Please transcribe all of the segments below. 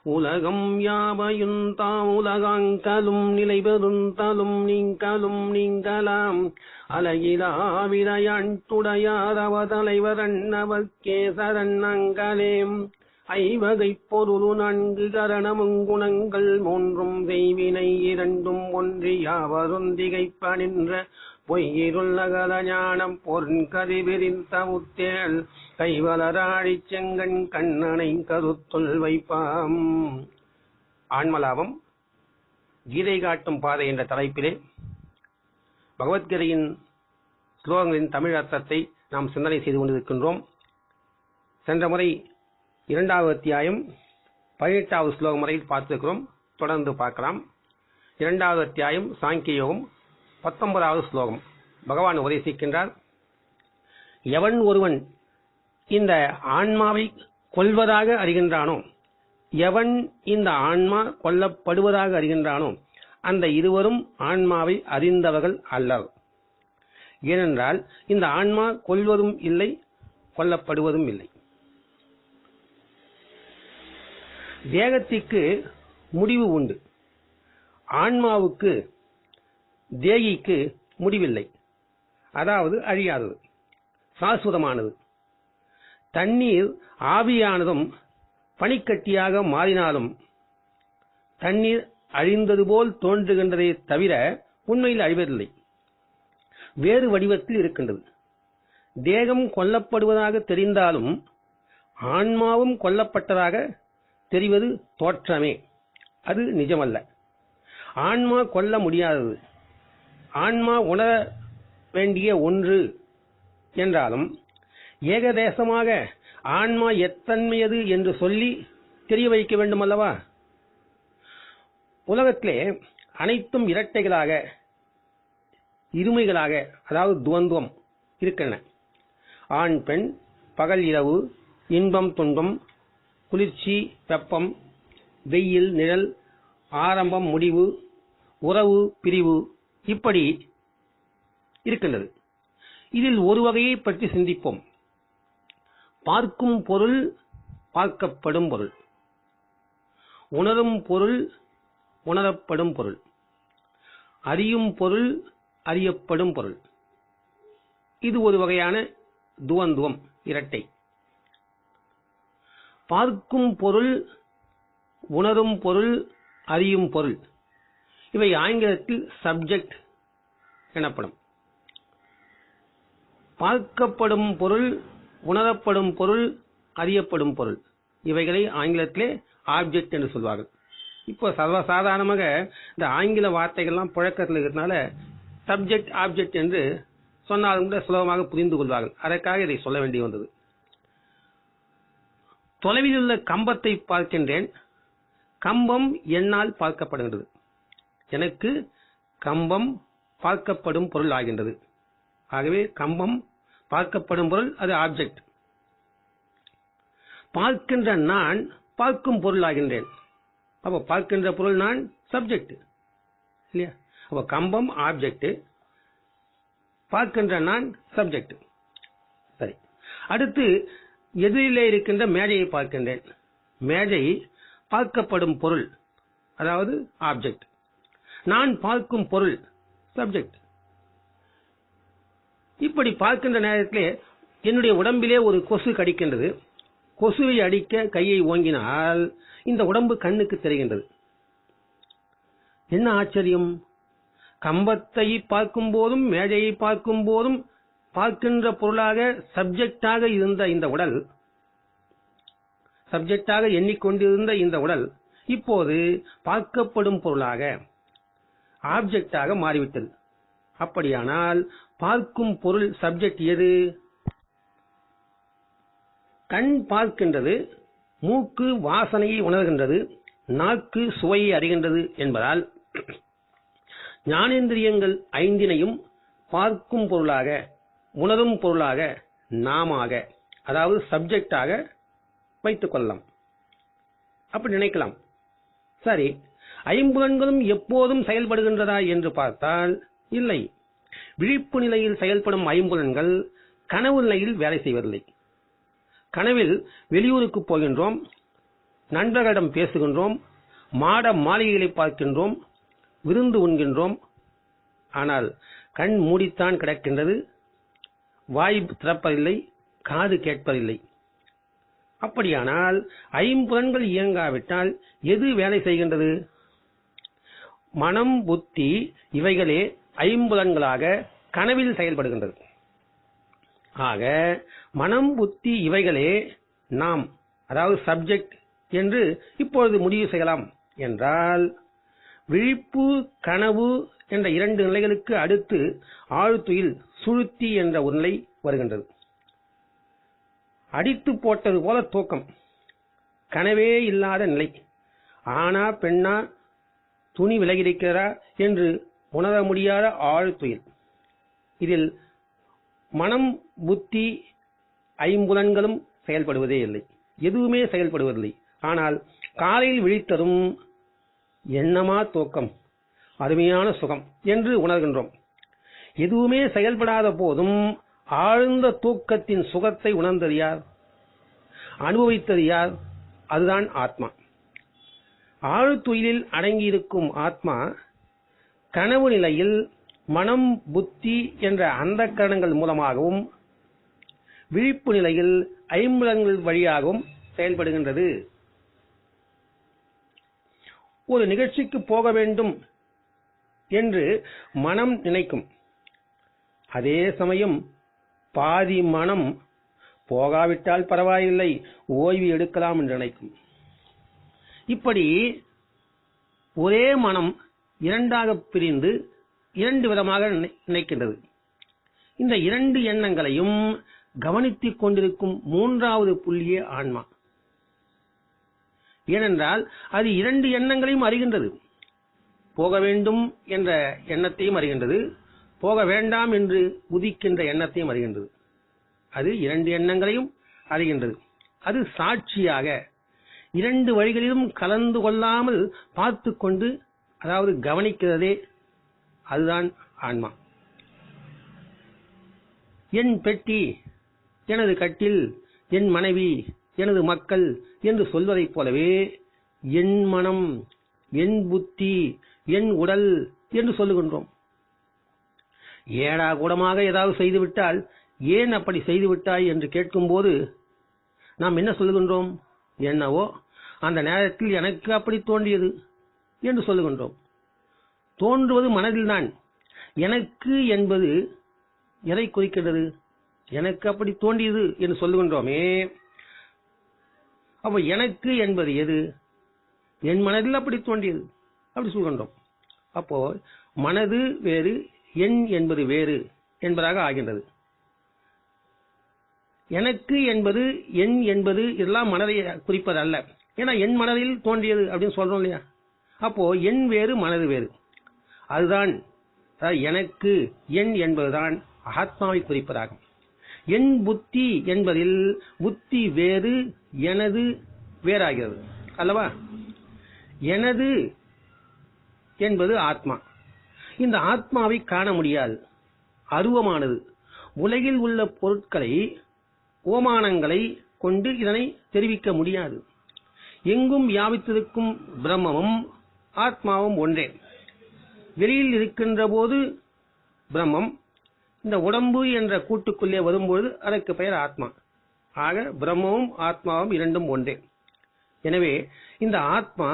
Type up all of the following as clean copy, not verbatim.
உலகம் யாவையும் உலகாங்கலும் நிலை பெறுந்தலும் நீங்களும் நீங்களாம் அலகிலாவிரையான் துடையாரவ தலைவரன் அவர்க்கே சரணங்களேம். ஐவகை பொருளு நான்கு கரணமும் குணங்கள் மூன்றும் செய்வினை இரண்டும் ஒன்றியாவருந்திகைப்ப நின்ற பொய்யிருள்ளகல ஞானம் பொருண்கதி விரிந்த முத்தேள் கைவலராழி செங்கண் கண்ணனை கருத்துள் வைப்பாம். ஆன்மலாபம் கீதை காட்டும் பாதை என்ற தலைப்பிலே பகவத்கீதையின் ஸ்லோகங்களின் தமிழ் அர்த்தத்தை நாம் சிந்தனை செய்து கொண்டிருக்கின்றோம். சென்ற முறை 2வது அத்தியாயம் 18வது ஸ்லோகம் வரை பார்த்திருக்கிறோம். தொடர்ந்து பார்க்கலாம். 2வது அத்தியாயம் சாங்கிய யோகம் 19வது ஸ்லோகம். பகவான் உபதேசிக்கின்றார், எவன் ஒருவன் இந்த ஆன்மாவை கொல்வதாக அறிகின்றானோ, எவன் இந்த ஆன்மா கொல்லப்படுவதாக அறிகின்றானோ, அந்த இருவரும் ஆன்மாவை அறிந்தவர்கள் அல்லர். ஏனென்றால் இந்த ஆன்மா கொல்வதும் இல்லை, கொல்லப்படுவதும் இல்லை. தேகத்திற்கு முடிவு உண்டு, ஆன்மாவுக்கு தேகிக்கு முடிவில்லை. அதாவது அழியாதது, சாஸ்வதமானது. தண்ணீர் ஆவியானதும் பனிக்கட்டியாக மாறினாலும் தண்ணீர் அழிந்தது போல் தோன்றுகின்றதே தவிர உண்மையில் அழிவதில்லை, வேறு வடிவத்தில் இருக்கின்றது. தேகம் கொல்லப்படுவதாக தெரிந்தாலும் ஆன்மாவும் கொல்லப்பட்டதாக தெரிவது தோற்றமே, அது நிஜமல்ல. ஆன்மா கொல்ல முடியாதது, ஆன்மா உணர வேண்டிய ஒன்று என்றாலும் ஏகதேசமாக ஆன்மா எத்தன்மையது என்று சொல்லி தெரிய வைக்க வேண்டும் அல்லவா? உலகத்திலே அனைத்தும் இரட்டைகளாக, இருமைகளாக, அதாவது துவந்துவம் இருக்கின்றன. ஆண் பெண், பகல் இரவு, இன்பம் துன்பம், குளிர்ச்சி வெப்பம், வெயில் நிழல், ஆரம்பம் முடிவு, உறவு பிரிவு, இப்படி இருக்கின்றது. இதில் ஒரு வகையை பற்றி சிந்திப்போம். பார்க்கும் பொருள், பார்க்கப்படும் பொருள், உணரும் பொருள், உணரப்படும் பொருள், அறியும் பொருள், அறியப்படும் பொருள். இது ஒரு வகையான துவந்துவம், இரட்டை. பார்க்கும் பொருள், உணரும் பொருள், அறியும் பொருள், இவை ஆங்கிலத்தில் சப்ஜெக்ட் எனப்படும். பார்க்கப்படும் பொருள், உணரப்படும் பொருள், அறியப்படும் பொருள், இவைகளை ஆங்கிலத்திலே ஆப்ஜெக்ட் என்று சொல்வார்கள். இப்போ சர்வசாதாரணமாக இந்த ஆங்கில வார்த்தைகள்லாம் புழக்கத்தில் இருக்கிறதுனால சப்ஜெக்ட் ஆப்ஜெக்ட் என்று சொன்னாலும் கூட சுலபமாக புரிந்து கொள்வார்கள். அதற்காக இதை சொல்ல வேண்டி வந்தது. தொலைவில் உள்ள கம்பத்தை பார்க்கின்றேன், கம்பம் என்னால் பார்க்கப்படுகின்றது. எனக்கு கம்பம் பார்க்கப்படும் பொருள் ஆகின்றது. ஆகவே கம்பம் பார்க்கப்படும் பொருள், அது ஆப்ஜெக்ட். பார்க்கின்ற நான் பார்க்கும் பொருள் ஆகின்றேன். அப்போ பார்க்கின்ற பொருள் நான் சப்ஜெக்ட் இல்லையா? அப்போ கம்பம் ஆப்ஜெக்ட், பார்க்கின்ற நான் சப்ஜெக்ட். சரி, அடுத்து எதிரிலே இருக்கின்ற மேஜையை பார்க்கின்றேன். மேஜை பார்க்கப்படும் பொருள், அதாவது ஆப்ஜெக்ட். நான் பார்க்கும் பொருள் சப்ஜெக்ட். இப்படி பார்க்கின்ற நேரத்திலே என்னுடைய உடம்பிலே ஒரு கொசு கடிக்கின்றது. கொசுவை அடிக்க கையை ஓங்கினால் இந்த உடம்பு கண்ணுக்கு தெரிகின்றது. என்ன ஆச்சரியம்! கம்பத்தை பார்க்கும் போதும் மேஜையை பார்க்கும் போதும் பார்க்கின்ற பொருளாக சப்ஜெக்டாக இருந்த இந்த உடல், சப்ஜெக்டாக எண்ணிக்கொண்டிருந்த இந்த உடல் இப்போது பார்க்கப்படும் பொருளாக ஆப்ஜெக்டாக மாறிவிட்டது. அப்படியானால் பார்க்கும் பொருள் சப்ஜெக்ட் எது? கண் பார்க்கின்றது, மூக்கு வாசனையை உணர்கின்றது, நாக்கு சுவையை அறிகின்றது என்பதால் ஞானேந்திரியங்கள் ஐந்தினையும் பார்க்கும் பொருளாக, உணரும் பொருளாக நாமாக, அதாவது சப்ஜெக்டாக வைத்துக் கொள்ளலாம். அப்படி நினைக்கலாம். சரி, ஐம்புலன்களும் எப்போதும் செயல்படுகின்றதா என்று பார்த்தால் இல்லை. விழிப்பு நிலையில் செயல்படும் ஐம்புலன்கள் கனவு நிலையில் வேலை செய்வதில்லை. கனவில் வெளியூருக்கு போகின்றோம், நண்பர்களிடம் பேசுகின்றோம், மாட மாளிகைகளை பார்க்கின்றோம், விருந்து உண்கின்றோம். ஆனால் கண் மூடித்தான் கிடக்கின்றது, வாய் திறப்பதில்லை, காது கேட்பதில்லை. அப்படியானால் ஐம்புலன்கள் இயங்காவிட்டால் எது வேலை செய்கின்றது? மனம், புத்தி இவைகளே ஐம்புலன்களாக கனவில் செயல்படுகின்றது. ஆக மனம், புத்தி இவைகளே நாம், அதாவது சப்ஜெக்ட் என்று இப்பொழுது முடிவு செய்யலாம் என்றால், விழிப்பு, கனவு என்ற இரண்டு நிலைகளுக்கு அடுத்து ஆழ்துயில், சுழுத்தி என்ற ஒரு நிலை வருகின்றது. அடித்து போட்டது போல தூக்கம், கனவே இல்லாத நிலை. ஆனா பெண்ணா, துணி விலகியிருக்கிறா என்று உணர முடியாத ஆழ்துயில். இதில் மனம், புத்தி ஐம்புலன்களும் செயல்படுவதே இல்லை, எதுவுமே செயல்படுவதில்லை. ஆனால் காலையில் விழித்ததும் என்னமா தூக்கம், அருமையான சுகம் என்று உணர்கின்றோம். எதுவுமே செயல்படாத போதும் ஆழ்ந்த தூக்கத்தின் சுகத்தை உணர்ந்தது யார், அனுபவித்தது யார்? அதுதான் ஆத்மா. ஆழ்துயிலில் அடங்கியிருக்கும் ஆத்மா கனவு நிலையில் மனம், புத்தி என்ற அந்த கரணங்கள் மூலமாகவும், விழிப்பு நிலையில் ஐம்புலன்கள் வழியாகவும் செயல்படுகின்றது. ஒரு நிகழ்ச்சிக்கு போக வேண்டும் என்று மனம் நினைக்கும். அதே சமயம் பாதி மனம் போகாவிட்டால் பரவாயில்லை, ஓய்வு எடுக்கலாம் என்று நினைக்கும். இப்படி ஒரே மனம் இரண்டாக பிரிந்து இரண்டு விதமாக நினைக்கின்றது. இந்த இரண்டு எண்ணங்களையும் கவனித்துக் கொண்டிருக்கும் மூன்றாவது புள்ளியே ஆன்மா. ஏனென்றால் அது இரண்டு எண்ணங்களையும் அறிகின்றது. போக வேண்டும் என்ற எண்ணத்தையும் அறிகின்றது, போக வேண்டாம் என்று உதிக்கின்ற எண்ணத்தையும் அறிகின்றது. அது இரண்டு எண்ணங்களையும் அறிகின்றது. அது சாட்சியாக இரண்டு வழிகளிலும் கலந்து கொள்ளாமல் பார்த்து கொண்டு, அதாவது கவனிக்கிறதே, அதுதான் ஆன்மா. என் பெட்டி, எனது கட்டில், என் மனைவி, எனது மக்கள் என்று சொல்வதைப் போலவே என் மனம், என் புத்தி, என் உடல் என்று சொல்லுகின்றோம். ஏடா கூடமாக ஏதாவது செய்துவிட்டால், ஏன் அப்படி செய்துவிட்டாய் என்று கேட்கும்போது நாம் என்ன சொல்லுகின்றோம்? என்னவோ அந்த நேரத்தில் எனக்கு அப்படி தோன்றியது என்று சொல்லுகின்றோம். தோன்றுவது மனதில்தான். எனக்கு என்பது எதை குறிக்கின்றது? எனக்கு அப்படி தோன்றியது என்று சொல்லுகின்றோமே, அப்ப எனக்கு என்பது எது? என் மனதில் அப்படி தோன்றியது அப்படி சொல்கின்றோம். அப்போ மனது வேறு, என் என்பது வேறு என்பதாக ஆகின்றது. எனக்கு என்பது, என் என்பது இதெல்லாம் மனதை குறிப்பது அல்ல. ஏன்னா என் மனதில் தோன்றியது அப்படின்னு சொல்றோம் இல்லையா? அப்போ என் வேறு, மனது வேறு. அதுதான் எனக்கு, என் என்பதுதான் ஆத்மாவை குறிப்பதாகும். என் புத்தி என்பதில் புத்தி வேறு, எனது வேறாகிறது அல்லவா? எனது என்பது ஆத்மா. இந்த ஆத்மாவை காண முடியாது, அருவமானது. உலகில் உள்ள பொருட்களை, ஓமானங்களை கொண்டு இதனை தெரிவிக்க முடியாது. எங்கும் வியாபித்திருக்கும் பிரம்மமும் ஆத்மாவும் ஒன்றே. வெளியில் இருக்கின்ற போது பிரம்மம், இந்த உடம்பு என்ற கூட்டுக்குள்ளே வரும்போது அதற்கு பெயர் ஆத்மா. ஆக பிரம்மமும் ஆத்மாவும் இரண்டும் ஒன்றே. எனவே இந்த ஆத்மா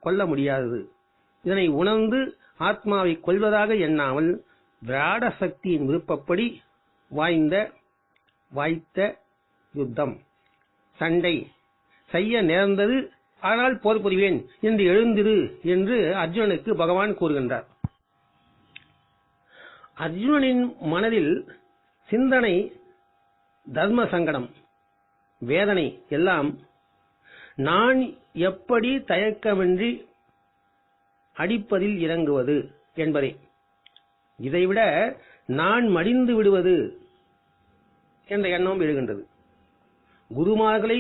கொல்ல முடியாதது. இதனை உணர்ந்து ஆத்மாவை கொல்வதாக எண்ணாமல் விராட சக்தியின் விருப்பப்படி வாய்த்த யுத்தம், சண்டை செய்ய நேர்ந்தது, ஆனால் போர் புரிவேன் என்று எழுந்திரு என்று அர்ஜுனனுக்கு பகவான் கூறுகின்றார். அர்ஜுனனின் மனதில் சிந்தனை, தர்ம சங்கடம், வேதனை எல்லாம் நான் எப்படி தயக்கமின்றி அடிப்பதில் இறங்குவது என்பதே. இதைவிட நான் மடிந்து விடுவது என்ற எண்ணம் எழுகின்றது. குருமார்களை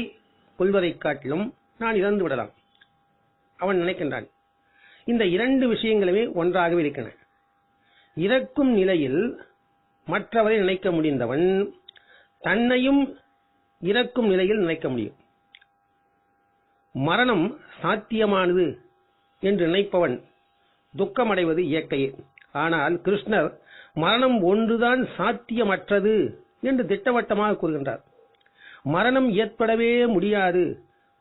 கொள்வதைக் காட்டிலும் நான் இறந்து விடலாம் அவன் நினைக்கின்றான். இந்த இரண்டு விஷயங்களுமே ஒன்றாகவே இருக்கின்றன. இறக்கும் நிலையில் மற்றவரை நினைக்க முடிந்தவன் தன்னையும் இறக்கும் நிலையில் நினைக்க முடியும். மரணம் சாத்தியமானது என்று நினைப்பவன் துக்கமடைவது இயற்கையே. ஆனால் கிருஷ்ணர் மரணம் ஒன்றுதான் சாத்தியமற்றது என்று திட்டவட்டமாக கூறுகின்றார். மரணம் ஏற்படவே முடியாது,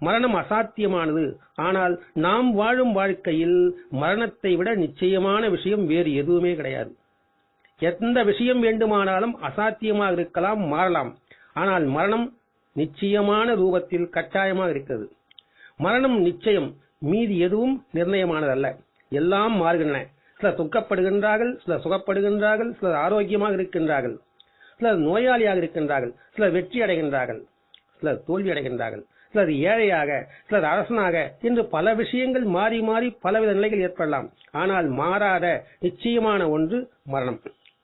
மரணம் அசாத்தியமானது. ஆனால் நாம் வாழும் வாழ்க்கையில் மரணத்தை விட நிச்சயமான விஷயம் வேறு எதுவுமே கிடையாது. எந்த விஷயம் வேண்டுமானாலும் அசாத்தியமாக இருக்கலாம், மாறலாம். ஆனால் மரணம் நிச்சயமான ரூபத்தில் கட்டாயமாக இருக்கிறது. மரணம் நிச்சயம், மீதி எதுவும் நிர்ணயமானதல்ல. எல்லாம் மாறுகின்றன. சிலர் துக்கப்படுகின்றார்கள், சிலர் சுகப்படுகின்றார்கள், சிலர் ஆரோக்கியமாக இருக்கின்றார்கள், சிலர் நோயாளியாக இருக்கின்றார்கள், சிலர் வெற்றி அடைகின்றார்கள், சிலர் தோல்வி அடைகின்றார்கள், சிலர் ஏழையாக, சிலர் அரசனாக என்று பல விஷயங்கள் மாறி மாறி பலவித நிலைகள் ஏற்படலாம். ஆனால் மாறாத நிச்சயமான ஒன்று மரணம்.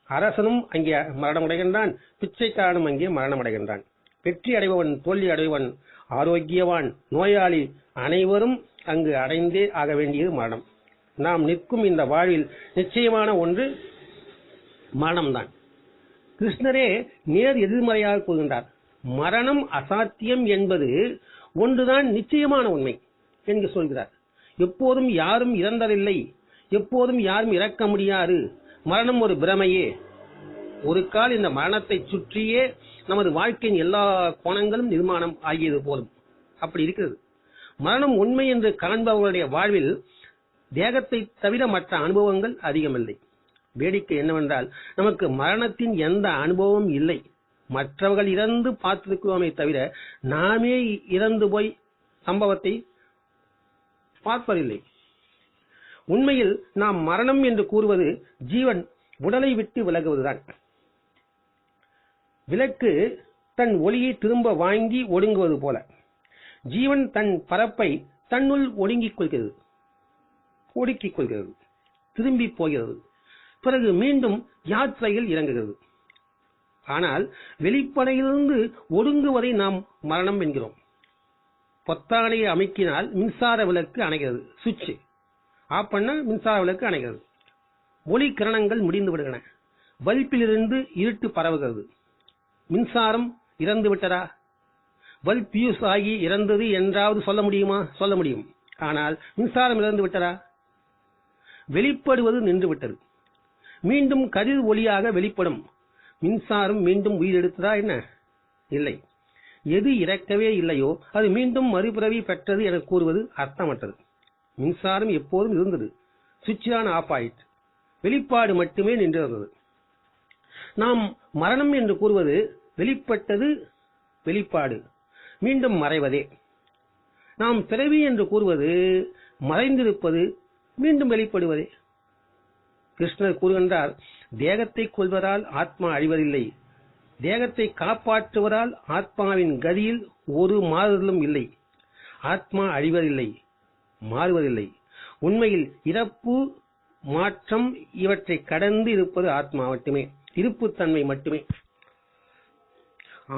அரசனும் அங்கே மரணம் அடைகின்றான், பிச்சைக்காரனும் அங்கே மரணம் அடைகின்றான். வெற்றி அடைபவன், தோல்வி அடைபவன், ஆரோக்கியவான், நோயாளி, அனைவரும் அங்கு அடைந்தே ஆக வேண்டியது மரணம். நாம் நிற்கும் இந்த வாழ்வில் நிச்சயமான ஒன்று மரணம்தான். கிருஷ்ணரே நேர் எதிர்மறையாக கூறுகின்றார். மரணம் அசாத்தியம் என்பது ஒன்றுதான் நிச்சயமான உண்மை என்று சொல்கிறார். எப்போதும் யாரும் இறந்ததில்லை, எப்போதும் யாரும் இறக்க முடியாது, மரணம் ஒரு பிரமையே. ஒரு கால் இந்த மரணத்தை சுற்றியே நமது வாழ்க்கையின் எல்லா கோணங்களும் நிர்மாணம் ஆகியது போலும். அப்படி இருக்கிறது. மரணம் உண்மை என்று காண்பவர்களுடைய வாழ்வில் தேகத்தை தவிர மற்ற அனுபவங்கள் அதிகமில்லை. வேடிக்கை என்னவென்றால், நமக்கு மரணத்தின் எந்த அனுபவமும் இல்லை. மற்றவர்கள் இறந்து பார்த்திருக்கிறோமே தவிர நாமே இறந்து போய் சம்பவத்தை பார்ப்பதில்லை. உண்மையில் நாம் மரணம் என்று கூறுவது ஜீவன் உடலை விட்டு விலகுவதுதான். விளக்கு தன் ஒளியை திரும்ப வாங்கி ஒடுங்குவது போல ஜீவன் தன் பரப்பை தன்னுள் ஒடுக்கிக் கொள்கிறது, திரும்பி போகிறது, பிறகு மீண்டும் யாத்திரையில் இறங்குகிறது. ஆனால் வெளிப்படையிலிருந்து ஒடுங்குவதை நாம் மரணம் என்கிறோம். பொத்தானையை அமைக்கினால் மின்சார விளக்கு அணைகிறது. சுவிட்ச் ஆஃப் பண்ண மின்சார விளக்கு அணைகிறது. ஒளி கிரணங்கள் முடிந்து விடுகின்றன. பல்பிலிருந்து இருட்டு பரவுகிறது. மின்சாரம் இறந்து விட்டதா? பல்ப் யூஸ் ஆகி இறந்தது என்றாவது சொல்ல முடியுமா? சொல்ல முடியும். ஆனால் மின்சாரம் இறந்து விட்டதா? வெளிப்படுவது நின்று விட்டது. மீண்டும் கதிர் ஒளியாக வெளிப்படும். மின்சாரம் மீண்டும் உயிரெடுத்ததா என்ன? இல்லை. எது இறக்கவே இல்லையோ அது மீண்டும் மறுபிறவி பெற்றது என கூறுவது அர்த்தமற்றது. மின்சாரம் எப்போதும் இருந்தது, சுவிட்ச் ஆன் ஆஃப் ஆயிற்று, வெளிப்பாடு மட்டுமே நின்றிருந்தது. நாம் மரணம் என்று கூறுவது வெளிப்பட்டது, வெளிப்பாடு மீண்டும் மறைவதே. நாம் பிறவி என்று கூறுவது மறைந்திருப்பது, மீண்டும் வெளிப்படுவதே. கிருஷ்ணர் கூறுகின்றார், தேகத்தை கொள்வதால் ஆத்மா அழிவதில்லை, தேகத்தை காப்பாற்றுவதால் ஆத்மாவின் கதியில் ஒரு மாறுதலும் இல்லை. ஆத்மா அழிவதில்லை, மாறுவதில்லை. உண்மையில் இறப்பு, மாற்றம் இவற்றை கடந்து இருப்பது ஆத்மா மட்டுமே, இருப்புத்தன்மை மட்டுமே.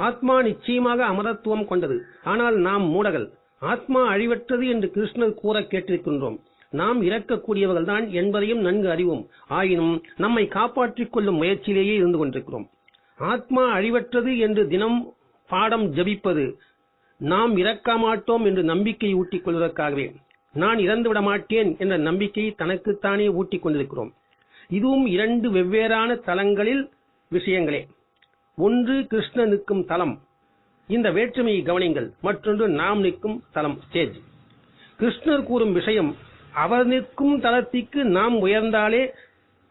ஆத்மா நிச்சயமாக அமரத்துவம் கொண்டது. ஆனால் நாம் மூடர்கள். ஆத்மா அழிவற்றது என்று கிருஷ்ணர் கூற கேட்டிருக்கின்றோம். நாம் இறக்கக்கூடியவர்கள் தான் என்பதையும் நன்கு அறிவோம். ஆயினும் நம்மை காப்பாற்றிக் கொள்ளும் முயற்சியிலேயே இருந்து கொண்டிருக்கிறோம். ஆத்மா அழிவற்றது என்று தினம் பாடம் ஜபிப்பது நாம் இறக்க மாட்டோம் என்று நம்பிக்கை ஊட்டிக் கொள்வதற்காகவே. நான் இறந்துவிட மாட்டேன் என்ற நம்பிக்கையை தனக்குத்தானே ஊட்டிக் கொண்டிருக்கிறோம். இதுவும் இரண்டு வெவ்வேறான தலங்களில் விஷயங்களே. ஒன்று கிருஷ்ணர் நிற்கும் தலம், இந்த வேற்றுமையை கவனிங்கள். மற்றொன்று நாம் நிற்கும் தலம், ஸ்டேஜ். கிருஷ்ணர் கூறும் விஷயம் அவர் நிற்கும் தளத்திற்கு நாம் உயர்ந்தாலே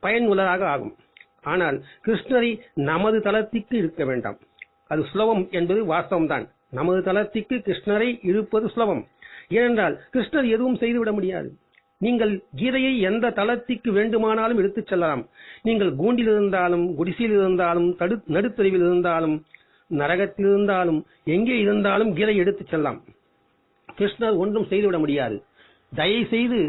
பயனுள்ளதாக ஆகும். ஆனால் கிருஷ்ணரை நமது தளத்திற்கு இருக்க வேண்டாம். அது சுலபம் என்பது வாஸ்தவம்தான். நமது தளத்திற்கு கிருஷ்ணரை இழுப்பது சுலபம். ஏனென்றால் கிருஷ்ணர் எதுவும் செய்துவிட முடியாது. நீங்கள் கீதையை எந்த தளத்திற்கு வேண்டுமானாலும் எடுத்துச் செல்லலாம். நீங்கள் கூண்டில் இருந்தாலும், குடிசையில் இருந்தாலும், நடுத்தெருவில் இருந்தாலும், நரகத்தில் இருந்தாலும், எங்கே இருந்தாலும் கீதை எடுத்துச் செல்லலாம். கிருஷ்ணர் ஒன்றும் செய்துவிட முடியாது. தயவு செய்து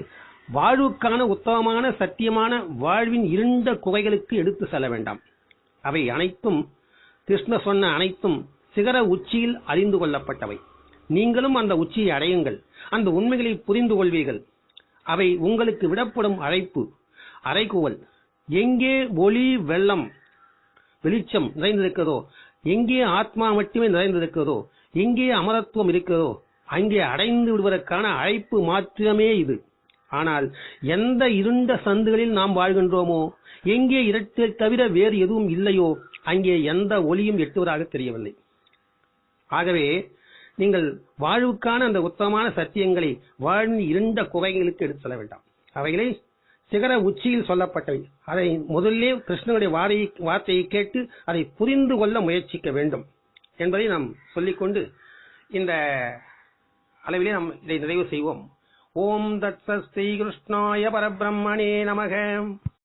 வாழ்வுக்கான உத்தமமான சத்தியமான வாழ்வின் இருண்ட குகைகளுக்கு எடுத்து செல்ல வேண்டாம். அவை அனைத்தும், கிருஷ்ணர் சொன்ன அனைத்தும் சிகர உச்சியில் அறிந்து கொள்ளப்பட்டவை. நீங்களும் அந்த உச்சியை அடையுங்கள். அந்த உண்மைகளை புரிந்து கொள்வீர்கள். அவை உங்களுக்கு விடப்படும் அழைப்பு, அறைகூவல். எங்கே ஒளி, வெள்ளம், வெளிச்சம் நிறைந்திருக்கிறதோ, எங்கே ஆத்மா மட்டுமே நிறைந்திருக்கிறதோ, எங்கே அமரத்துவம் இருக்கிறதோ அங்கே அடைந்து விடுவதற்கான அழைப்பு மாத்திரமே இது. ஆனால் எந்த இருண்ட சந்துகளில் நாம் வாழ்கின்றோமோ, எங்கே இருட்டை தவிர வேறு எதுவும் இல்லையோ, அங்கே எந்த ஒளியும் எட்டுவதாக தெரியவில்லை. ஆகவே நீங்கள் வாழ்வுக்கான அந்த உத்தமமான சத்தியங்களை வாழ்ந்து இருண்ட குகைகளுக்கு எடுத்து செல்ல வேண்டாம். அவைகளை சிகர உச்சியில் சொல்லப்பட்டவை. அதை முதல்ல கிருஷ்ணனுடைய வார்த்தையை கேட்டு அதை புரிந்து கொள்ள முயற்சிக்க வேண்டும் என்பதை நாம் சொல்லிக்கொண்டு இந்த அளவிலே நாம் இதை நிறைவு செய்வோம். ஓம் தத்சத் ஸ்ரீ கிருஷ்ணாய பரபிரம்மணே நமக.